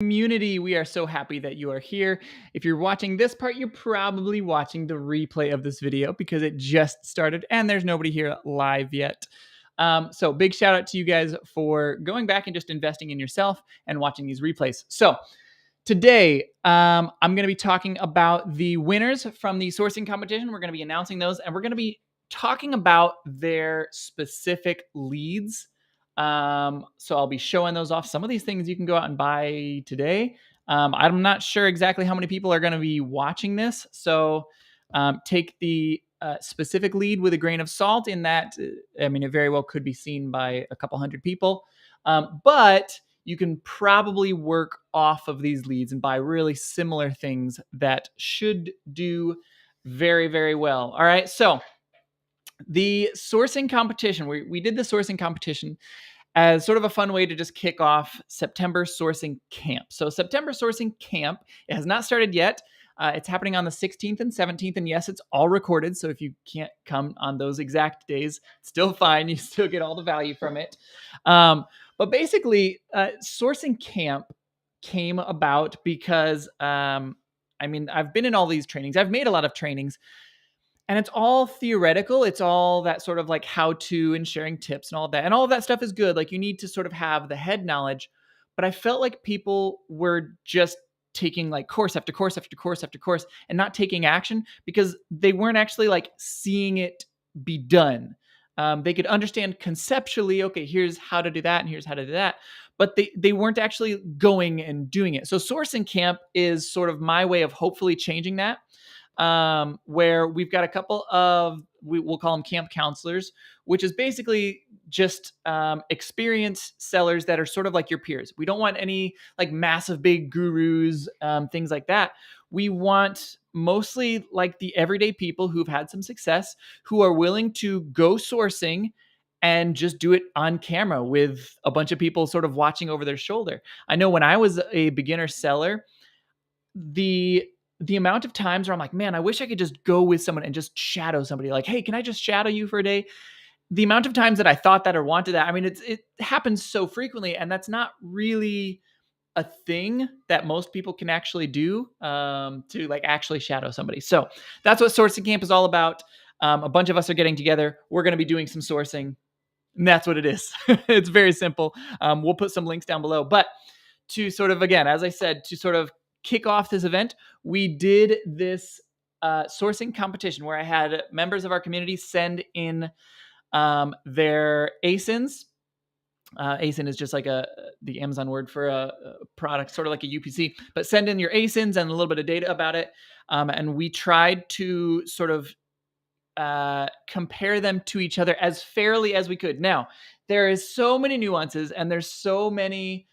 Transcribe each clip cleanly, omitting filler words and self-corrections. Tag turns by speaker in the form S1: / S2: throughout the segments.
S1: Community, we are so happy that you are here. If you're watching this part, you're probably watching the replay of this video because it just started and there's nobody here live yet. So big shout out to you guys for going back and just investing in yourself and watching these replays. So today, I'm going to be talking about the winners from the sourcing competition. We're going to be announcing those, and we're going to be talking about their specific leads. So I'll be showing those off. Some of these things you can go out and buy today. I'm not sure exactly how many people are going to be watching this. So take the specific lead with a grain of salt in that, it very well could be seen by a couple hundred people. But you can probably work off of these leads and buy really similar things that should do very, very well. All right. So the sourcing competition, we did the sourcing competition as sort of a fun way to just kick off September sourcing camp. So September sourcing camp, it has not started yet. It's happening on the 16th and 17th. And yes, it's all recorded. So if you can't come on those exact days, still fine. You still get all the value from it. But basically, sourcing camp came about because, I've been in all these trainings. I've made a lot of trainings. And it's all theoretical. It's all that sort of like how to and sharing tips and all of that. And all of that stuff is good. Like you need to sort of have the head knowledge. But I felt like people were just taking like course after course after course after course and not taking action because they weren't actually like seeing it be done. They could understand conceptually, okay, here's how to do that and here's how to do that. But they weren't actually going and doing it. So sourcing camp is sort of my way of hopefully changing that. Where we've got a couple of, we'll call them camp counselors, which is basically just experienced sellers that are sort of like your peers. We don't want any like massive big gurus, things like that. We want mostly like the everyday people who've had some success, who are willing to go sourcing and just do it on camera with a bunch of people sort of watching over their shoulder. I know when I was a beginner seller, the amount of times where I'm like, man, I wish I could just go with someone and just shadow somebody. Like, hey, can I just shadow you for a day? The amount of times that I thought that or wanted that, it happens so frequently, and that's not really a thing that most people can actually do to like actually shadow somebody. So that's what sourcing camp is all about. A bunch of us are getting together. We're going to be doing some sourcing, and that's what it is. It's very simple. We'll put some links down below, but to sort of, again, as I said, to sort of kick off this event, we did this sourcing competition where I had members of our community send in their ASINs. ASIN is just like the Amazon word for a product, sort of like a UPC, but send in your ASINs and a little bit of data about it. And we tried to sort of compare them to each other as fairly as we could. Now, there is so many nuances and there's so many,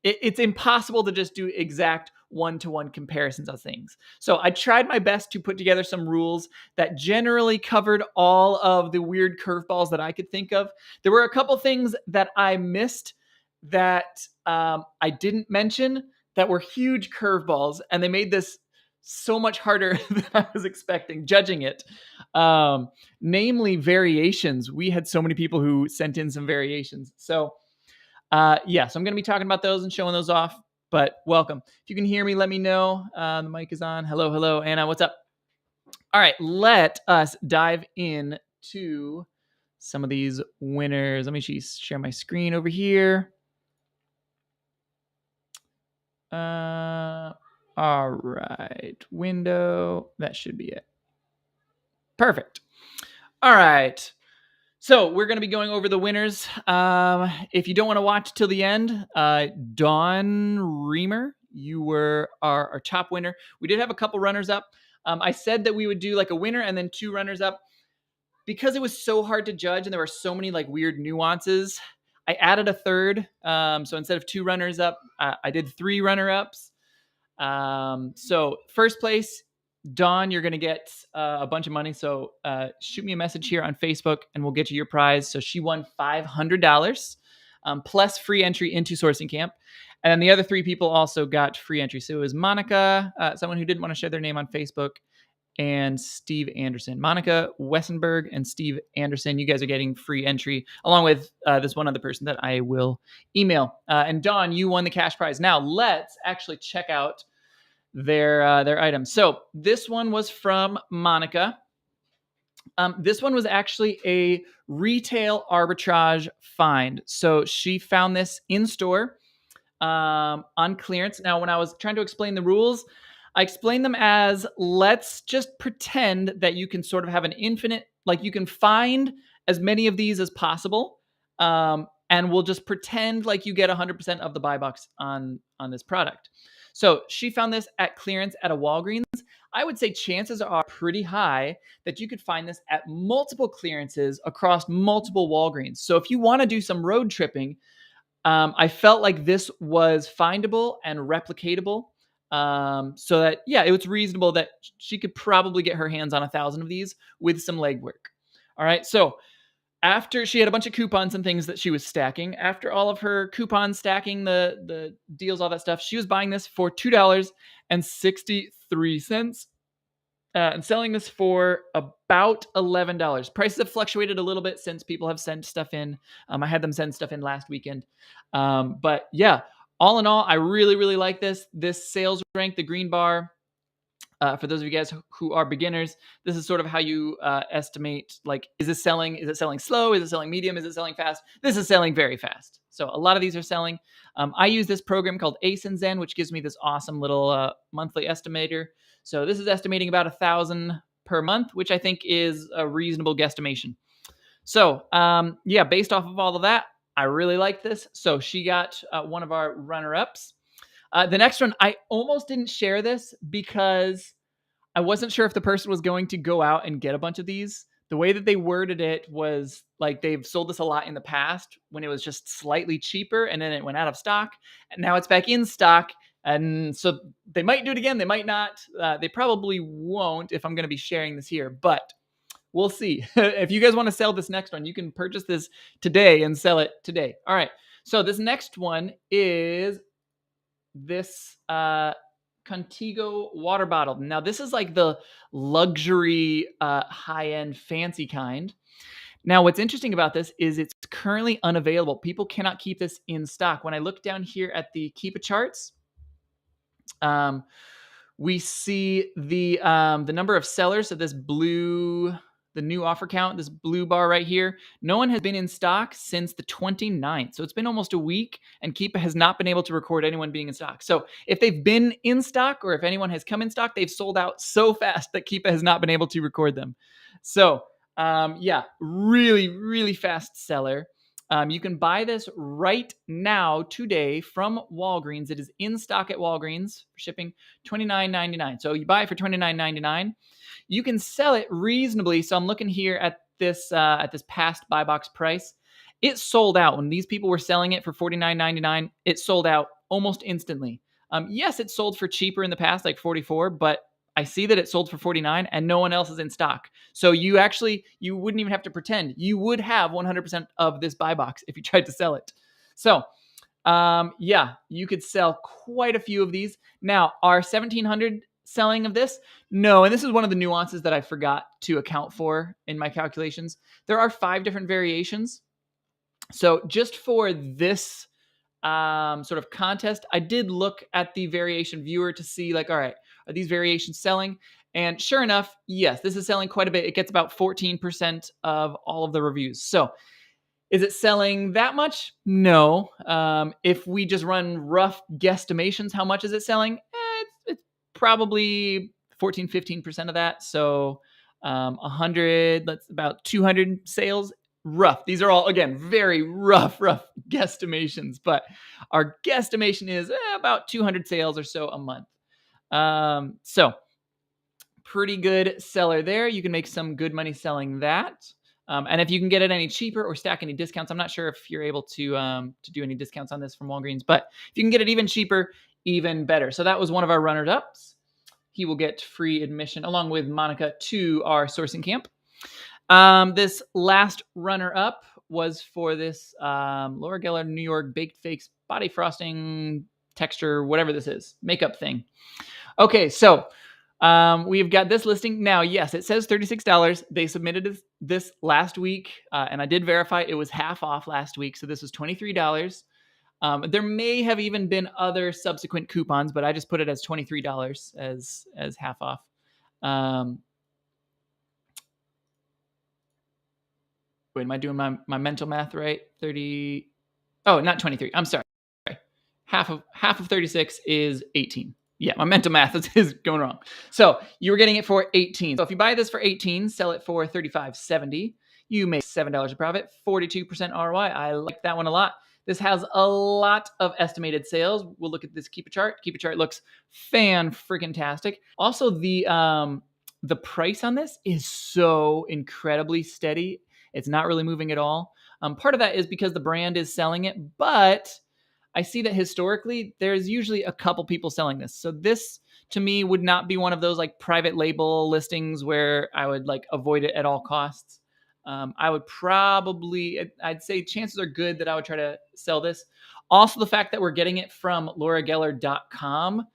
S1: it's impossible to just do exact one-to-one comparisons of things. So I tried my best to put together some rules that generally covered all of the weird curveballs that I could think of. There were a couple things that I missed that I didn't mention that were huge curveballs, and they made this so much harder than I was expecting, judging it. Namely variations. We had so many people who sent in some variations. So so I'm going to be talking about those and showing those off, but welcome. If you can hear me, let me know. The mic is on. Hello, Anna, what's up? All right, let us dive in to some of these winners. Let me share my screen over here. All right, window, that should be it. Perfect. All right. So we're going to be going over the winners. If you don't want to watch till the end, Dawn Reamer, you were our top winner. We did have a couple runners up. I said that we would do like a winner and then two runners up. Because it was so hard to judge and there were so many like weird nuances, I added a third. So instead of two runners up, I did three runner ups. So first place, Dawn, you're going to get a bunch of money. So shoot me a message here on Facebook and we'll get you your prize. So she won $500 plus free entry into sourcing camp. And then the other three people also got free entry. So it was Monica, someone who didn't want to share their name on Facebook, and Steve Anderson. Monica Wessenberg and Steve Anderson. You guys are getting free entry along with this one other person that I will email. And Dawn, you won the cash prize. Now let's actually check out their items. So this one was from Monica. This one was actually a retail arbitrage find. So she found this in store on clearance. Now, when I was trying to explain the rules, I explained them as let's just pretend that you can sort of have an infinite, like you can find as many of these as possible. And we'll just pretend like you get 100% of the buy box on this product. So she found this at clearance at a Walgreens. I would say chances are pretty high that you could find this at multiple clearances across multiple Walgreens. So if you want to do some road tripping, I felt like this was findable and replicatable. So that, yeah, it was reasonable that she could probably get her hands on 1,000 of these with some legwork. All right. So after she had a bunch of coupons and things that she was stacking, after all of her coupons stacking, the deals, all that stuff, she was buying this for $2.63 and selling this for about $11. Prices have fluctuated a little bit since people have sent stuff in. I had them send stuff in last weekend. But yeah, all in all, I really, really like this. This sales rank, the green bar, for those of you guys who are beginners, this is sort of how you estimate, like, is it selling slow? Is it selling medium? Is it selling fast? This is selling very fast. So a lot of these are selling. I use this program called ASINs, which gives me this awesome little monthly estimator. So this is estimating about 1,000 per month, which I think is a reasonable guesstimation. So yeah, based off of all of that, I really like this. So she got one of our runner-ups. The next one, I almost didn't share this because I wasn't sure if the person was going to go out and get a bunch of these. The way that they worded it was like they've sold this a lot in the past when it was just slightly cheaper and then it went out of stock. And now it's back in stock. And so they might do it again. They might not. They probably won't if I'm going to be sharing this here. But we'll see. If you guys want to sell this next one, you can purchase this today and sell it today. All right. So this next one is this Contigo water bottle. Now, this is like the luxury, high-end, fancy kind. Now, what's interesting about this is it's currently unavailable. People cannot keep this in stock. When I look down here at the Keep It charts, we see the number of sellers. So this blue, the new offer count, this blue bar right here, no one has been in stock since the 29th. So it's been almost a week and Keepa has not been able to record anyone being in stock. So if they've been in stock or if anyone has come in stock, they've sold out so fast that Keepa has not been able to record them. So yeah, really, really fast seller. You can buy this right now today from Walgreens. It is in stock at Walgreens for shipping $29.99. So you buy it for $29.99. You can sell it reasonably. So I'm looking here at this past buy box price. It sold out when these people were selling it for $49.99. It sold out almost instantly. Yes, it sold for cheaper in the past, like $44, but I see that it sold for $49 and no one else is in stock. So you wouldn't even have to pretend. You would have 100% of this buy box if you tried to sell it. So yeah, you could sell quite a few of these. Now, are 1,700 selling of this? No, and this is one of the nuances that I forgot to account for in my calculations. There are 5 different variations. So just for this sort of contest, I did look at the variation viewer to see, like, all right, are these variations selling? And sure enough, yes, this is selling quite a bit. It gets about 14% of all of the reviews. So is it selling that much? No. If we just run rough guesstimations, how much is it selling? It's probably 14, 15% of that. So 100, that's about 200 sales. Rough. These are all, again, very rough guesstimations, but our guesstimation is about 200 sales or so a month. So pretty good seller there. You can make some good money selling that. And if you can get it any cheaper or stack any discounts, I'm not sure if you're able to do any discounts on this from Walgreens, but if you can get it even cheaper, even better. So that was one of our runners-ups. He will get free admission along with Monica to our sourcing camp. This last runner-up was for this Laura Geller New York Baked Fakes body frosting texture, whatever this is, makeup thing. Okay, so We've got this listing now. Yes, it says $36. They submitted this last week, and I did verify it was half off last week. So this was $23. There may have even been other subsequent coupons, but I just put it as $23 as half off. Wait, am I doing my mental math right? 30. Oh, not 23. I'm sorry. Half of 36 is 18. Yeah, my mental math is going wrong. So you were getting it for 18. So if you buy this for 18, sell it for $35.70, you make $7 a profit, 42% ROI. I like that one a lot. This has a lot of estimated sales. We'll look at this Keep a Chart. Keep a Chart looks fan-freaking-tastic. Also, the price on this is so incredibly steady. It's not really moving at all. Part of that is because the brand is selling it, but I see that historically there's usually a couple people selling this. So this to me would not be one of those like private label listings where I would like avoid it at all costs. I would probably, I'd say chances are good that I would try to sell this. Also, the fact that we're getting it from laurageller.com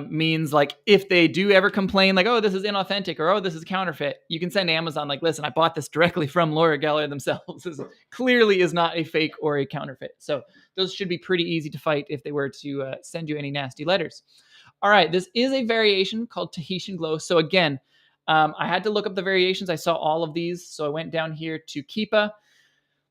S1: means like if they do ever complain like, oh, this is inauthentic or oh, this is counterfeit, you can send Amazon like, listen, I bought this directly from Laura Geller themselves. This clearly is not a fake or a counterfeit. So those should be pretty easy to fight if they were to send you any nasty letters. All right, this is a variation called Tahitian Glow. So again, I had to look up the variations. I saw all of these. So I went down here to Keepa,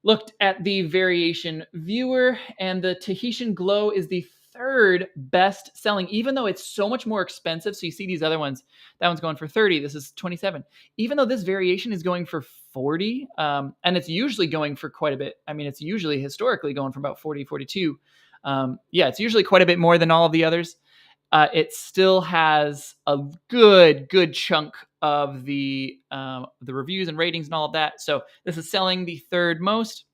S1: looked at the variation viewer, and the Tahitian Glow is the third best selling, even though it's so much more expensive. So you see these other ones, that one's going for 30. This is 27. Even though this variation is going for 40, and it's usually going for quite a bit. I mean, it's usually historically going for about 40, 42. Yeah, it's usually quite a bit more than all of the others. It still has a good chunk of the reviews and ratings and all of that. So this is selling the third most.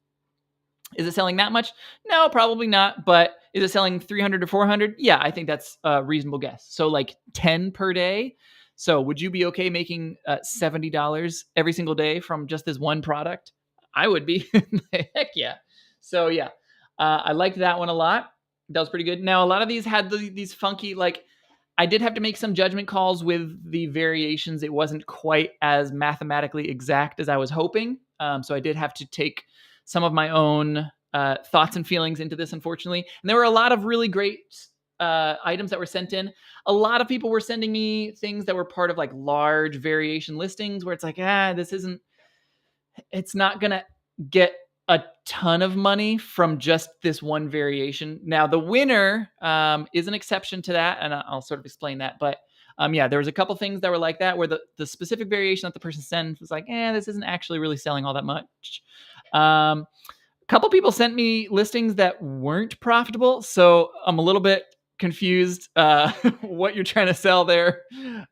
S1: Is it selling that much? No, probably not. But is it selling 300 to 400? Yeah, I think that's a reasonable guess. So like 10 per day. So would you be okay making $70 every single day from just this one product? I would be. Heck yeah. So yeah, I liked that one a lot. That was pretty good. Now, a lot of these had these funky, like, I did have to make some judgment calls with the variations. It wasn't quite as mathematically exact as I was hoping. So I did have to take some of my own thoughts and feelings into this, unfortunately. And there were a lot of really great items that were sent in. A lot of people were sending me things that were part of like large variation listings where it's like, it's not going to get a ton of money from just this one variation. Now, the winner is an exception to that, and I'll sort of explain that. But yeah, there was a couple things that were like that, where the specific variation that the person sent was like, this isn't actually really selling all that much. A couple people sent me listings that weren't profitable, so I'm a little bit confused what you're trying to sell there.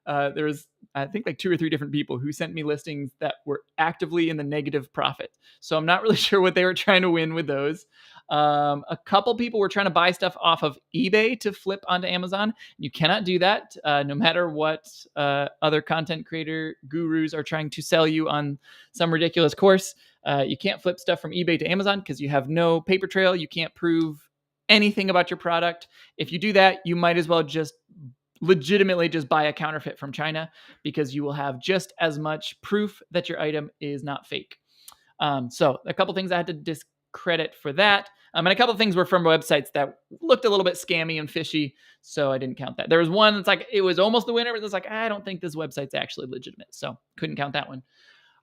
S1: There was, I think, like 2 or 3 different people who sent me listings that were actively in the negative profit. So I'm not really sure what they were trying to win with those. A couple people were trying to buy stuff off of eBay to flip onto Amazon. You cannot do that, no matter what other content creator gurus are trying to sell you on some ridiculous course. You can't flip stuff from eBay to Amazon because you have no paper trail. You can't prove anything about your product. If you do that, you might as well just legitimately just buy a counterfeit from China, because you will have just as much proof that your item is not fake. So a couple things I had to discredit for that. And a couple of things were from websites that looked a little bit scammy and fishy, so I didn't count that. There was one that's like, it was almost the winner, but it's like, I don't think this website's actually legitimate, so couldn't count that one.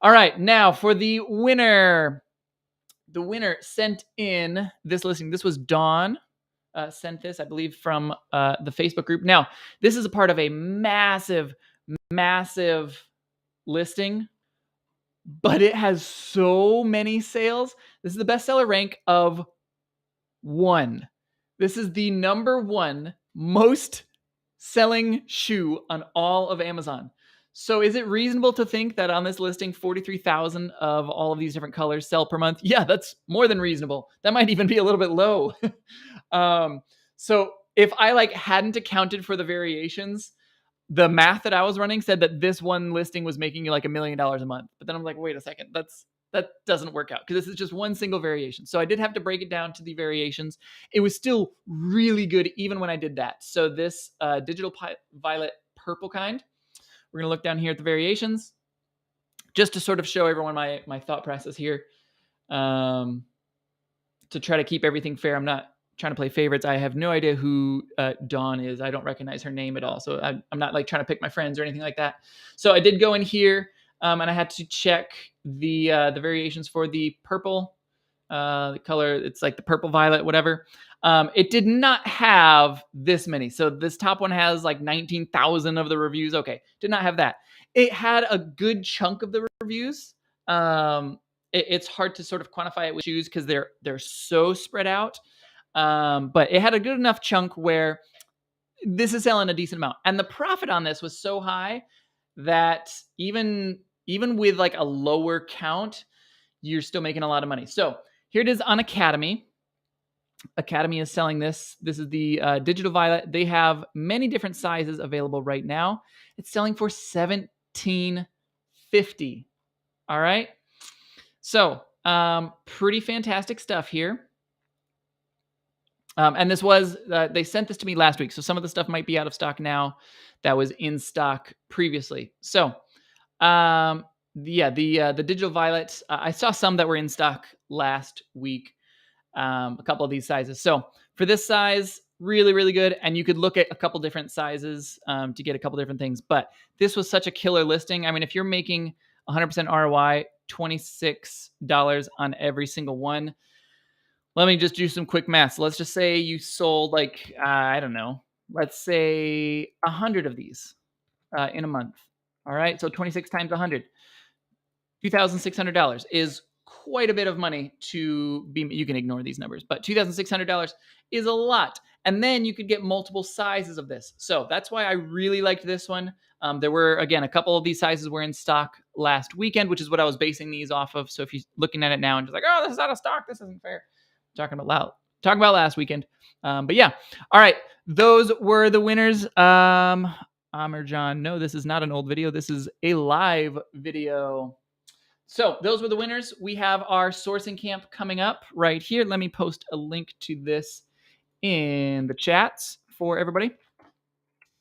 S1: All right, now for the winner. The winner sent in this listing. This was Dawn. Sent this, I believe, from the Facebook group. Now, this is a part of a massive listing, but it has so many sales. This is the bestseller rank of 1. This is the number 1 most selling shoe on all of Amazon. So is it reasonable to think that on this listing, 43,000 of all of these different colors sell per month? Yeah, that's more than reasonable. That might even be a little bit low. So if I hadn't accounted for the variations, the math that I was running said that this one listing was making you like $1 million a month. But then I'm like, wait a second, that doesn't work out, because this is just one single variation. So I did have to break it down to the variations. It was still really good even when I did that. So this Digital Violet purple kind. We're going to look down here at the variations just to sort of show everyone my thought process here. To try to keep everything fair. I'm not trying to play favorites. I have no idea who Dawn is. I don't recognize her name at all. So I'm not like trying to pick my friends or anything like that. So I did go in here and I had to check the variations for the purple, the color. It's like the purple violet, whatever. It did not have this many. So this top one has like 19,000 of the reviews. Okay, did not have that. It had a good chunk of the reviews. It's hard to sort of quantify it with shoes because they're so spread out. But it had a good enough chunk where this is selling a decent amount. And the profit on this was so high that even with like a lower count, you're still making a lot of money. So here it is on Academy. Academy is selling this. This is the Digital Violet. They have many different sizes available right now. It's selling for $17.50. All right. So pretty fantastic stuff here. And this was, they sent this to me last week. So some of the stuff might be out of stock now that was in stock previously. So yeah, the Digital Violet, I saw some that were in stock last week. A couple of these sizes. So for this size, really, really good. And you could look at a couple different sizes to get a couple different things. But this was such a killer listing. I mean, if you're making 100% ROI, $26 on every single one. Let me just do some quick math. So let's just say you sold like, I don't know, let's say 100 of these in a month. All right. So 26 times 100, $2,600 is quite a bit of money to be, you can ignore these numbers, but $2,600 is a lot. And then you could get multiple sizes of this. So that's why I really liked this one. There were, again, a couple of these sizes were in stock last weekend, which is what I was basing these off of. So if you're looking at it now and just like, oh, this is out of stock, this isn't fair. Talking about last weekend. But yeah. All right. Those were the winners. Amir John, no, this is not an old video. This is a live video. So those were the winners. We have our sourcing camp coming up right here. Let me post a link to this in the chats for everybody.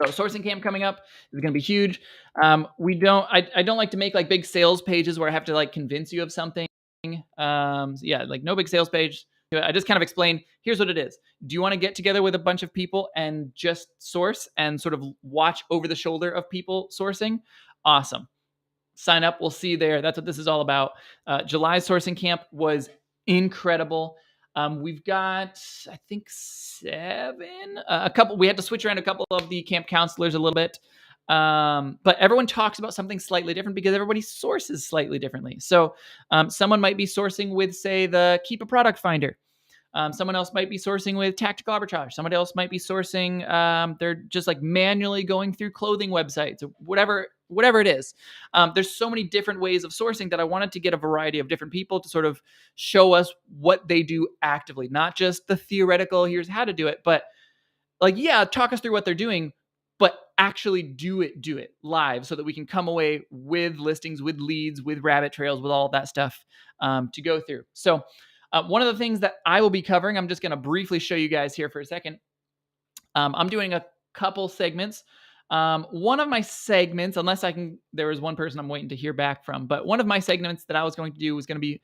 S1: So sourcing camp coming up is going to be huge. I don't like to make like big sales pages where I have to like convince you of something. So yeah, like no big sales page. I just kind of explain, here's what it is. Do you want to get together with a bunch of people and just source and sort of watch over the shoulder of people sourcing? Awesome. Sign up. We'll see you there. That's what this is all about. July's sourcing camp was incredible. We've got, I think, 7. We had to switch around a couple of the camp counselors a little bit. But everyone talks about something slightly different because everybody sources slightly differently. So someone might be sourcing with, say, the Keep a Product Finder. Someone else might be sourcing with Tactical Arbitrage. Somebody else might be sourcing, they're just like manually going through clothing websites, or whatever it is. There's so many different ways of sourcing that I wanted to get a variety of different people to sort of show us what they do actively, not just the theoretical, here's how to do it, but like, yeah, talk us through what they're doing, but actually do it live so that we can come away with listings, with leads, with rabbit trails, with all of that stuff to go through. So one of the things that I will be covering, I'm just going to briefly show you guys here for a second. I'm doing a couple segments. One of my segments, there was one person I'm waiting to hear back from, but one of my segments that I was going to do was going to be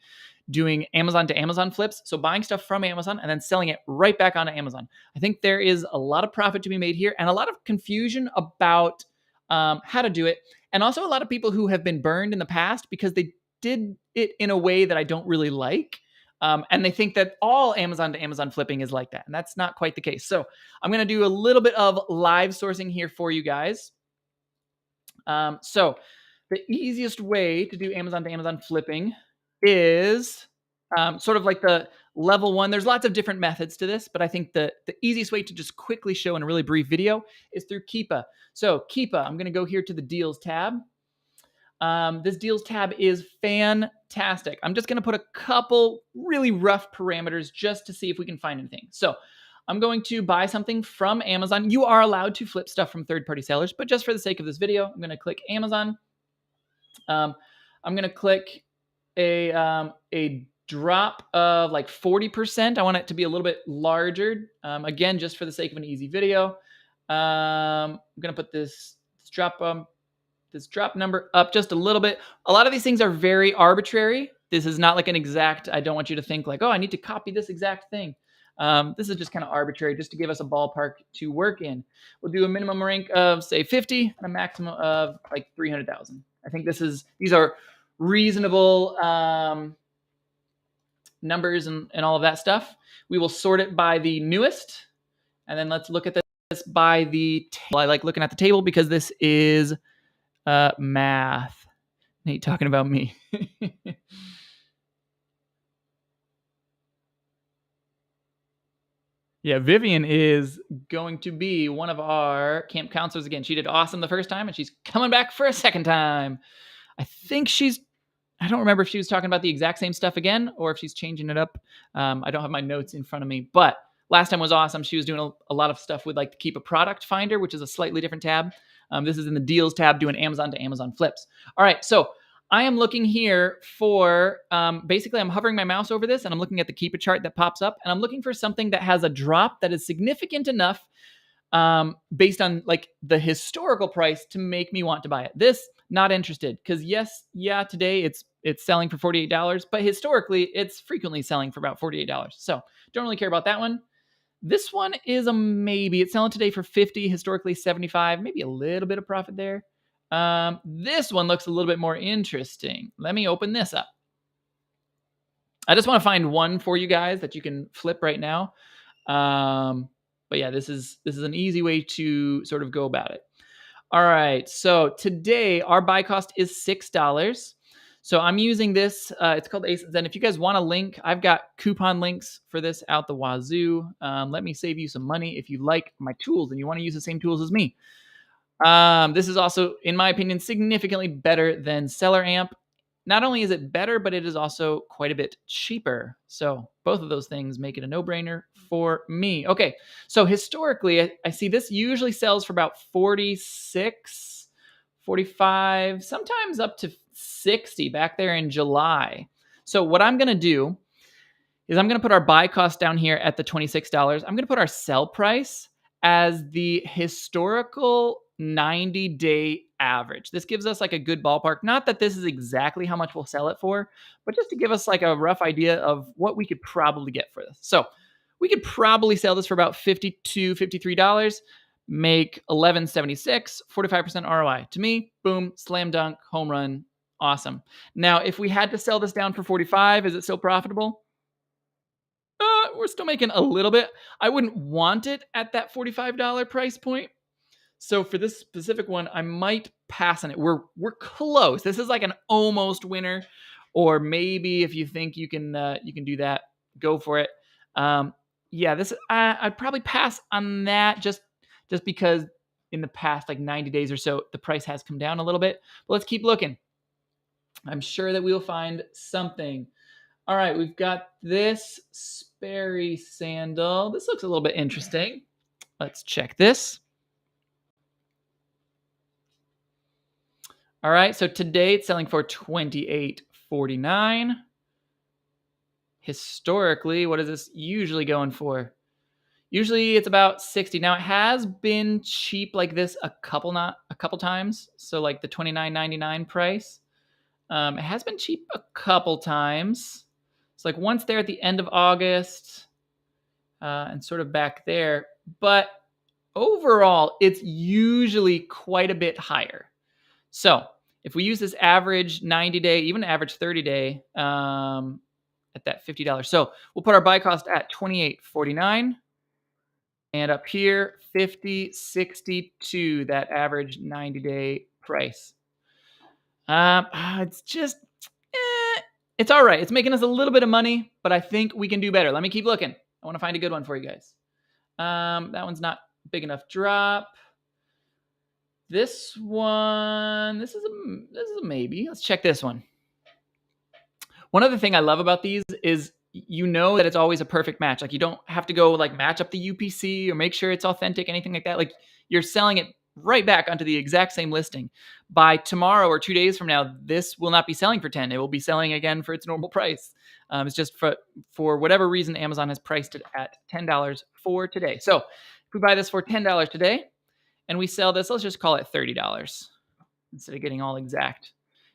S1: doing Amazon to Amazon flips. So buying stuff from Amazon and then selling it right back onto Amazon. I think there is a lot of profit to be made here and a lot of confusion about how to do it. And also a lot of people who have been burned in the past because they did it in a way that I don't really like. And they think that all Amazon to Amazon flipping is like that. And that's not quite the case. So I'm going to do a little bit of live sourcing here for you guys. So the easiest way to do Amazon to Amazon flipping is sort of like the level 1. There's lots of different methods to this, but I think the easiest way to just quickly show in a really brief video is through Keepa. So Keepa, I'm going to go here to the Deals tab. This Deals tab is fantastic. I'm just going to put a couple really rough parameters just to see if we can find anything. So I'm going to buy something from Amazon. You are allowed to flip stuff from third-party sellers, but just for the sake of this video, I'm going to click Amazon. I'm going to click a drop of like 40%. I want it to be a little bit larger. Again, just for the sake of an easy video. I'm going to put this this drop number up just a little bit. A lot of these things are very arbitrary. This is not like an exact, I don't want you to think like, oh, I need to copy this exact thing. This is just kind of arbitrary just to give us a ballpark to work in. We'll do a minimum rank of say 50 and a maximum of like 300,000. I think these are reasonable numbers and all of that stuff. We will sort it by the newest, and then let's look at this by the table. I like looking at the table because this is math. Nate talking about me. Yeah, Vivian is going to be one of our camp counselors again. She did awesome the first time, and she's coming back for a second time. I don't remember if she was talking about the exact same stuff again or if she's changing it up. I don't have my notes in front of me, but last time was awesome. She was doing a lot of stuff with like the Keep a Product Finder, which is a slightly different tab. This is in the Deals tab, doing Amazon to Amazon flips. All right, so I am looking here for, basically I'm hovering my mouse over this and I'm looking at the Keep a chart that pops up, and I'm looking for something that has a drop that is significant enough based on like the historical price to make me want to buy it. This, not interested, because today it's selling for $48, but historically it's frequently selling for about $48. So don't really care about that one. This one is a maybe. It's selling today for 50, historically 75, maybe a little bit of profit there. This one looks a little bit more interesting. Let me open this up. I just want to find one for you guys that you can flip right now. But yeah, this is an easy way to sort of go about it. All right, so today our buy cost is $6. So I'm using this. It's called ASINs. And if you guys want a link, I've got coupon links for this out the wazoo. Let me save you some money if you like my tools and you want to use the same tools as me. This is also, in my opinion, significantly better than Seller Amp. Not only is it better, but it is also quite a bit cheaper. So both of those things make it a no-brainer for me. Okay, so historically, I see this usually sells for about 46, 45, sometimes up to 60 back there in July. So what I'm going to do is I'm going to put our buy cost down here at the $26. I'm going to put our sell price as the historical 90-day average. This gives us like a good ballpark. Not that this is exactly how much we'll sell it for, but just to give us like a rough idea of what we could probably get for this. So we could probably sell this for about $52, $53, make $11.76, 45% ROI. To me, boom, slam dunk, home run, awesome. Now, if we had to sell this down for 45, is it still profitable? We're still making a little bit. I wouldn't want it at that $45 price point. So for this specific one, I might pass on it. We're close. This is like an almost winner, or maybe if you think you can do that, go for it. Yeah, this I'd probably pass on that just because in the past like 90 days or so the price has come down a little bit. But let's keep looking. I'm sure that we'll find something. All right, we've got this Sperry sandal. This looks a little bit interesting. Let's check this. All right, so today it's selling for $28.49. Historically, what is this usually going for? Usually it's about 60. Now it has been cheap like this a couple times. So like the $29.99 price. It has been cheap a couple times. It's like once there at the end of August and sort of back there. But overall, it's usually quite a bit higher. So if we use this average 90-day, even average 30-day at that $50. So we'll put our buy cost at $28.49. And up here, $50.62, that average 90-day price. It's just, it's all right. It's making us a little bit of money, but I think we can do better. Let me keep looking. I want to find a good one for you guys. That one's not big enough drop. This one, this is a maybe. Let's check this one. One other thing I love about these is you know that it's always a perfect match. Like you don't have to go like match up the UPC or make sure it's authentic, anything like that. Like you're selling it right back onto the exact same listing. By tomorrow or 2 days from now, this will not be selling for 10. It will be selling again for its normal price. It's just for whatever reason, Amazon has priced it at $10 for today. So if we buy this for $10 today, and we sell this, let's just call it $30 instead of getting all exact.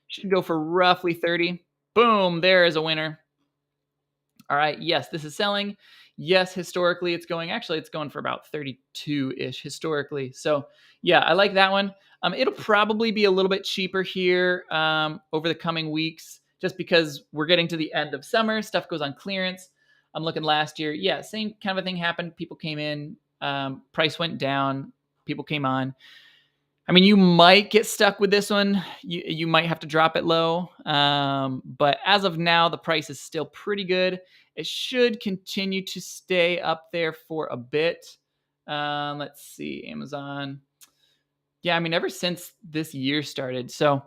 S1: Should go for roughly 30. Boom, there is a winner. All right, yes, this is selling. Yes, historically it's going for about 32-ish historically. So yeah, I like that one. It'll probably be a little bit cheaper here over the coming weeks, just because we're getting to the end of summer. Stuff goes on clearance. I'm looking last year. Yeah, same kind of a thing happened. People came in, price went down, people came on. I mean, you might get stuck with this one. You might have to drop it low. But as of now, the price is still pretty good. It should continue to stay up there for a bit. Let's see, Amazon. Yeah, I mean, ever since this year started. So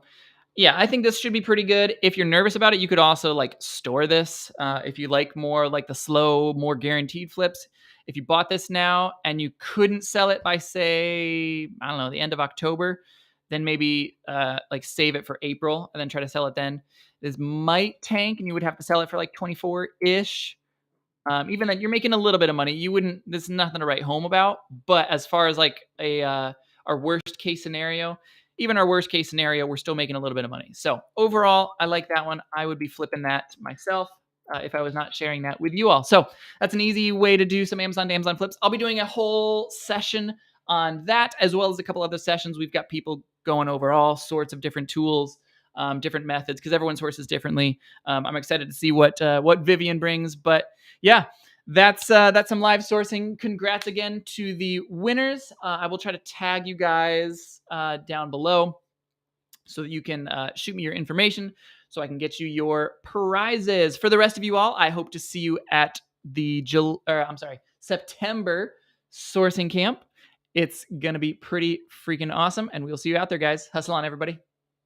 S1: yeah, I think this should be pretty good. If you're nervous about it, you could also like store this. If you like more like the slow, more guaranteed flips. If you bought this now and you couldn't sell it by, say, I don't know, the end of October, then maybe like save it for April and then try to sell it then. This might tank and you would have to sell it for like 24-ish. Even then, you're making a little bit of money. You wouldn't. This is nothing to write home about. But as far as like our worst case scenario, even our worst case scenario, we're still making a little bit of money. So overall, I like that one. I would be flipping that myself if I was not sharing that with you all. So that's an easy way to do some Amazon to Amazon flips. I'll be doing a whole session on that, as well as a couple other sessions. We've got people going over all sorts of different tools. Different methods, because everyone sources differently. I'm excited to see what Vivian brings, but yeah, that's some live sourcing. Congrats again to the winners. I will try to tag you guys down below so that you can shoot me your information so I can get you your prizes. For the rest of you all, I hope to see you at the September sourcing camp. It's gonna be pretty freaking awesome, and we'll see you out there, guys. Hustle on, everybody.